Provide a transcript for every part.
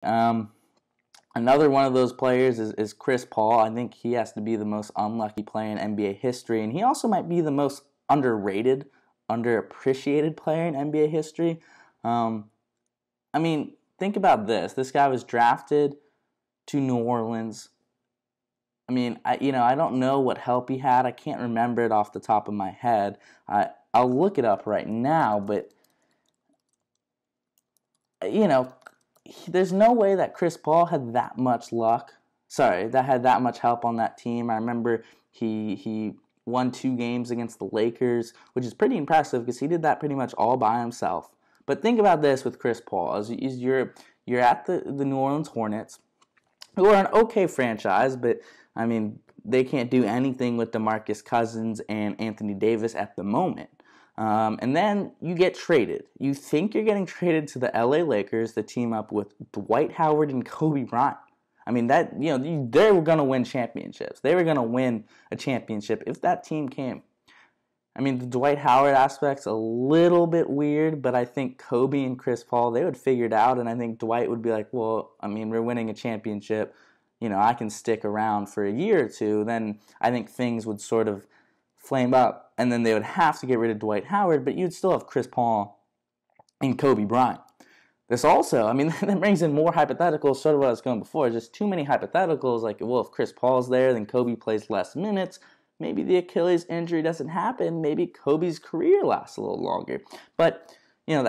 Another one of those players is Chris Paul. I think he has to be the most unlucky player in NBA history, and he also might be the most underrated, underappreciated player in NBA history. I mean, think about this. This guy was drafted to New Orleans. I mean, I don't know what help he had. I can't remember it off the top of my head. I'll look it up right now, but there's no way that Chris Paul had that much luck. Sorry, that had that much help on that team. I remember he won 2 games against the Lakers, which is pretty impressive because he did that pretty much all by himself. But think about this with Chris Paul. As you're at the New Orleans Hornets, who are an okay franchise, but I mean, they can't do anything with DeMarcus Cousins and Anthony Davis at the moment. And then you get traded. You think you're getting traded to the LA Lakers to team up with Dwight Howard and Kobe Bryant. I mean, they were going to win championships. They were going to win a championship if that team came. I mean, the Dwight Howard aspect's a little bit weird, but I think Kobe and Chris Paul, they would figure it out, and I think Dwight would be like, well, I mean, we're winning a championship. I can stick around for a year or two. Then I think things would sort of flame up, and then they would have to get rid of Dwight Howard, but you'd still have Chris Paul and Kobe Bryant. This also, I mean, that brings in more hypotheticals, sort of what I was going before, just too many hypotheticals, like, well, if Chris Paul's there, then Kobe plays less minutes, maybe the Achilles injury doesn't happen, maybe Kobe's career lasts a little longer, but,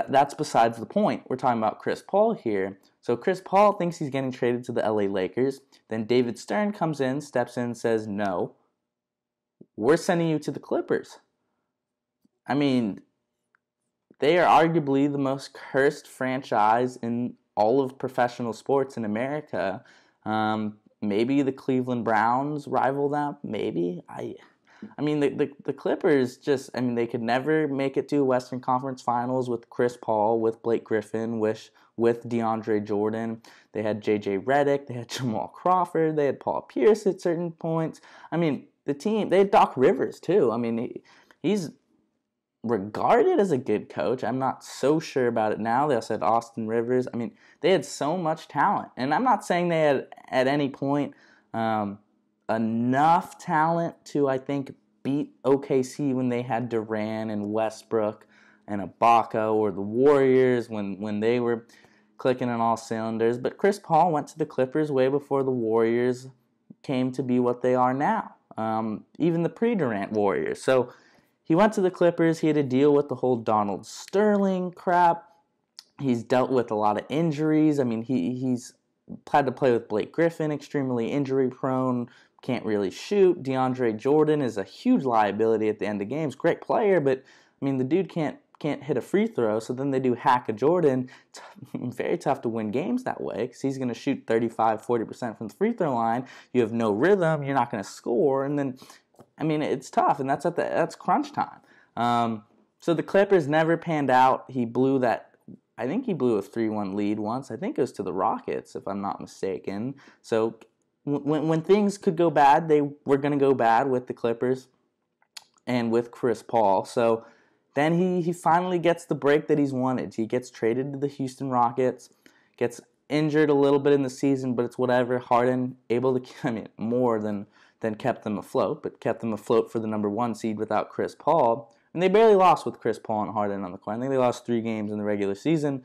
that's besides the point. We're talking about Chris Paul here. So Chris Paul thinks he's getting traded to the LA Lakers, then David Stern comes in, steps in, says, no, we're sending you to the Clippers. I mean, they are arguably the most cursed franchise in all of professional sports in America. Maybe the Cleveland Browns rival them. Maybe. I mean, the Clippers they could never make it to Western Conference Finals with Chris Paul, with Blake Griffin, with DeAndre Jordan. They had J.J. Redick. They had Jamal Crawford. They had Paul Pierce at certain points. I mean, the team, they had Doc Rivers, too. I mean, he's regarded as a good coach. I'm not so sure about it now. They also had Austin Rivers. I mean, they had so much talent. And I'm not saying they had, at any point, enough talent to, I think, beat OKC when they had Durant and Westbrook and Ibaka, or the Warriors when they were clicking on all cylinders. But Chris Paul went to the Clippers way before the Warriors came to be what they are now. Even the pre-Durant Warriors. So he went to the Clippers. He had to deal with the whole Donald Sterling crap. He's dealt with a lot of injuries. I mean, he's had to play with Blake Griffin, extremely injury prone, can't really shoot. DeAndre Jordan is a huge liability at the end of games. Great player, but I mean, the dude can't hit a free throw, so then they do hack a Jordan. Very tough to win games that way because he's going to shoot 35-40% from the free throw line. You have no rhythm. You're not going to score, and then, I mean, it's tough, and that's crunch time. So the Clippers never panned out. He blew that. I think he blew a 3-1 lead once. I think it was to the Rockets, if I'm not mistaken. So when things could go bad, they were going to go bad with the Clippers and with Chris Paul. So then he finally gets the break that he's wanted. He gets traded to the Houston Rockets, gets injured a little bit in the season, but it's whatever. Harden able to, I mean, more than kept them afloat, but kept them afloat for the number 1 seed without Chris Paul. And they barely lost with Chris Paul and Harden on the court. I think they lost 3 games in the regular season,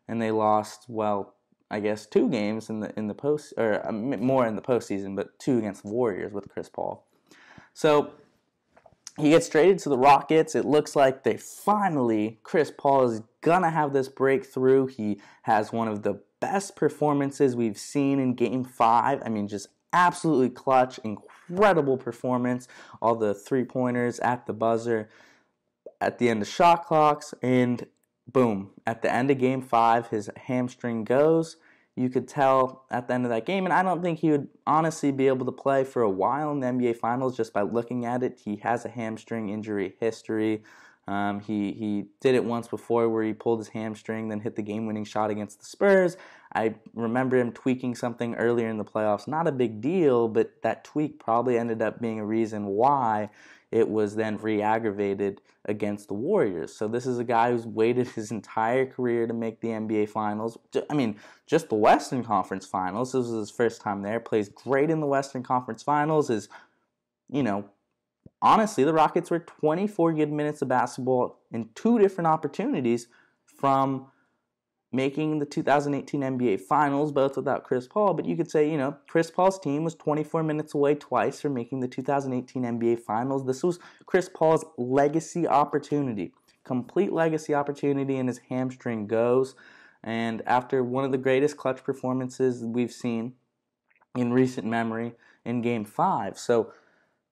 and they lost, well, I guess 2 games in the post, or more in the postseason, but 2 against the Warriors with Chris Paul. So he gets traded to the Rockets. It looks like Chris Paul is gonna have this breakthrough. He has one of the best performances we've seen in Game 5. I mean, just absolutely clutch, incredible performance. All the 3-pointers at the buzzer, at the end of shot clocks, and boom, at the end of Game 5, his hamstring goes. You could tell at the end of that game, and I don't think he would honestly be able to play for a while in the NBA Finals just by looking at it. He has a hamstring injury history. He did it once before where he pulled his hamstring, then hit the game-winning shot against the Spurs. I remember him tweaking something earlier in the playoffs. Not a big deal, but that tweak probably ended up being a reason why it was then re-aggravated against the Warriors. So this is a guy who's waited his entire career to make the NBA Finals. I mean, just the Western Conference Finals. This was his first time there. Plays great in the Western Conference Finals. Is, honestly, the Rockets were 24 good minutes of basketball in two different opportunities from making the 2018 NBA Finals, both without Chris Paul. But you could say, Chris Paul's team was 24 minutes away twice from making the 2018 NBA Finals. This was Chris Paul's legacy opportunity, complete legacy opportunity, and his hamstring goes. And after one of the greatest clutch performances we've seen in recent memory in Game 5. So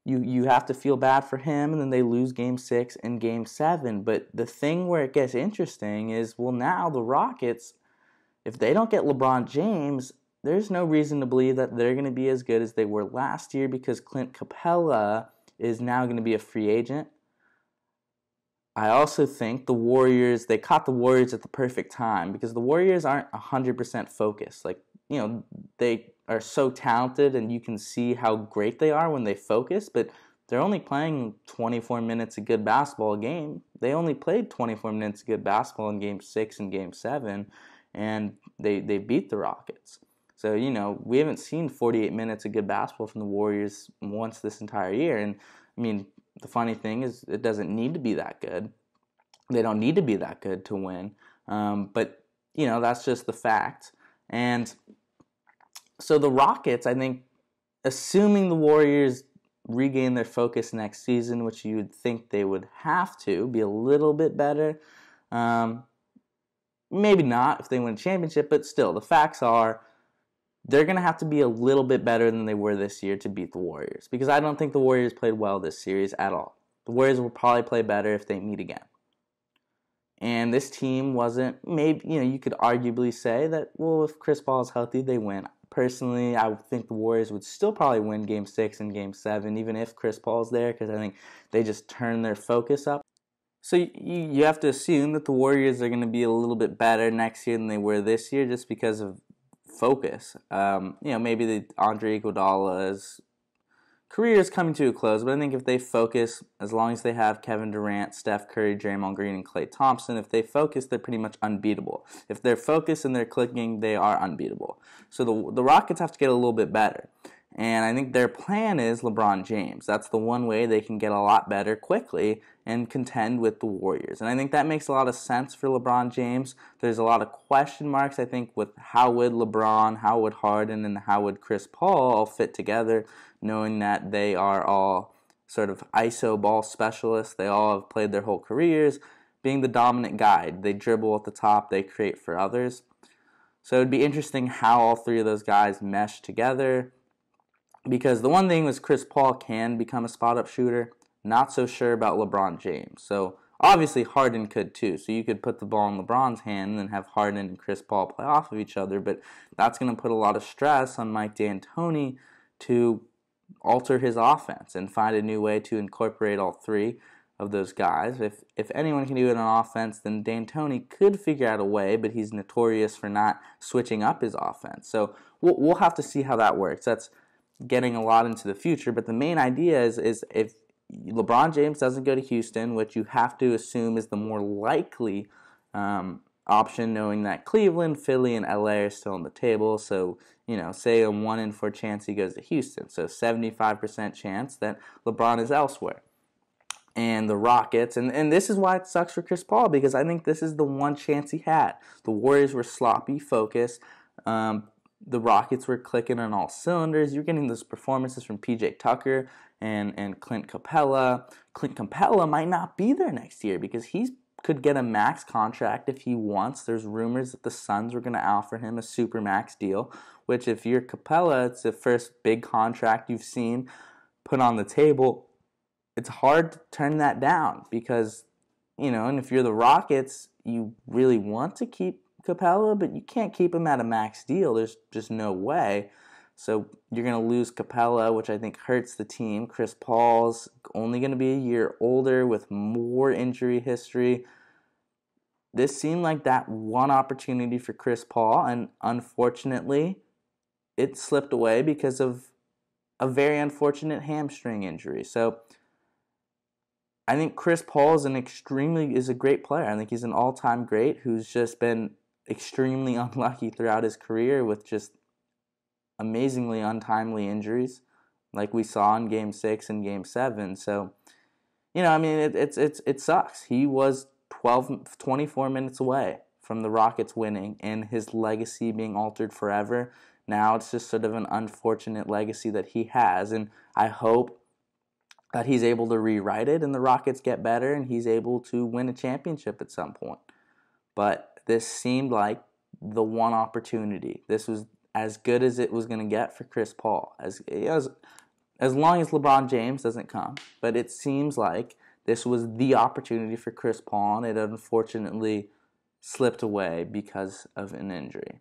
you have to feel bad for him, and then they lose Game 6 and Game 7. But the thing where it gets interesting is, well, now the Rockets, if they don't get LeBron James, there's no reason to believe that they're going to be as good as they were last year, because Clint Capella is now going to be a free agent. I also think the Warriors, they caught the Warriors at the perfect time, because the Warriors aren't 100% focused. They are so talented, and you can see how great they are when they focus, but they're only playing 24 minutes of good basketball a game. They only played 24 minutes of good basketball in Game 6 and Game 7, and they beat the Rockets. So, we haven't seen 48 minutes of good basketball from the Warriors once this entire year. And, the funny thing is, it doesn't need to be that good. They don't need to be that good to win. But, that's just the fact. And so the Rockets, I think, assuming the Warriors regain their focus next season, which you would think they would have to be a little bit better. Maybe not if they win a championship, but still, the facts are they're going to have to be a little bit better than they were this year to beat the Warriors, because I don't think the Warriors played well this series at all. The Warriors will probably play better if they meet again. And this team wasn't, maybe, you could arguably say that, well, if Chris Paul is healthy, they win. Personally, I think the Warriors would still probably win Game 6 and Game 7, even if Chris Paul's there, because I think they just turn their focus up. So you have to assume that the Warriors are going to be a little bit better next year than they were this year, just because of focus. Maybe the Andre Iguodala's career is coming to a close, but I think if they focus, as long as they have Kevin Durant, Steph Curry, Draymond Green, and Klay Thompson, if they focus, they're pretty much unbeatable. If they're focused and they're clicking, they are unbeatable. So the Rockets have to get a little bit better. And I think their plan is LeBron James. That's the one way they can get a lot better quickly and contend with the Warriors. And I think that makes a lot of sense for LeBron James. There's a lot of question marks, I think, with how would LeBron, how would Harden, and how would Chris Paul all fit together, knowing that they are all sort of ISO ball specialists. They all have played their whole careers being the dominant guide. They dribble at the top, they create for others. So it would be interesting how all three of those guys mesh together. Because the one thing was Chris Paul can become a spot-up shooter. Not so sure about LeBron James. So obviously Harden could too. So you could put the ball in LeBron's hand and then have Harden and Chris Paul play off of each other. But that's going to put a lot of stress on Mike D'Antoni to alter his offense and find a new way to incorporate all three of those guys. If anyone can do it on offense, then D'Antoni could figure out a way, but he's notorious for not switching up his offense. So we'll have to see how that works. That's getting a lot into the future, but the main idea is if LeBron James doesn't go to Houston, which you have to assume is the more likely option, knowing that Cleveland, Philly, and LA are still on the table. So, say a 1 in 4 chance he goes to Houston. So 75% chance that LeBron is elsewhere. And the Rockets, and this is why it sucks for Chris Paul, because I think this is the one chance he had. The Warriors were sloppy focus. The Rockets were clicking on all cylinders. You're getting those performances from P.J. Tucker and Clint Capella. Clint Capella might not be there next year because he could get a max contract if he wants. There's rumors that the Suns were going to offer him a super max deal, which if you're Capella, it's the first big contract you've seen put on the table. It's hard to turn that down because, and if you're the Rockets, you really want to keep Capella, but you can't keep him at a max deal. There's just no way. So you're going to lose Capella, which I think hurts the team. Chris Paul's only going to be a year older with more injury history. this seemed like that one opportunity for Chris Paul, and unfortunately, it slipped away because of a very unfortunate hamstring injury. So I think Chris Paul is a great player. I think he's an all-time great who's just been extremely unlucky throughout his career with just amazingly untimely injuries, like we saw in Game 6 and Game 7. So, I mean, it sucks. He was 24 minutes away from the Rockets winning and his legacy being altered forever. Now it's just sort of an unfortunate legacy that he has, and I hope that he's able to rewrite it and the Rockets get better and he's able to win a championship at some point. But this seemed like the one opportunity. This was as good as it was going to get for Chris Paul, as long as LeBron James doesn't come. But it seems like this was the opportunity for Chris Paul, and it unfortunately slipped away because of an injury.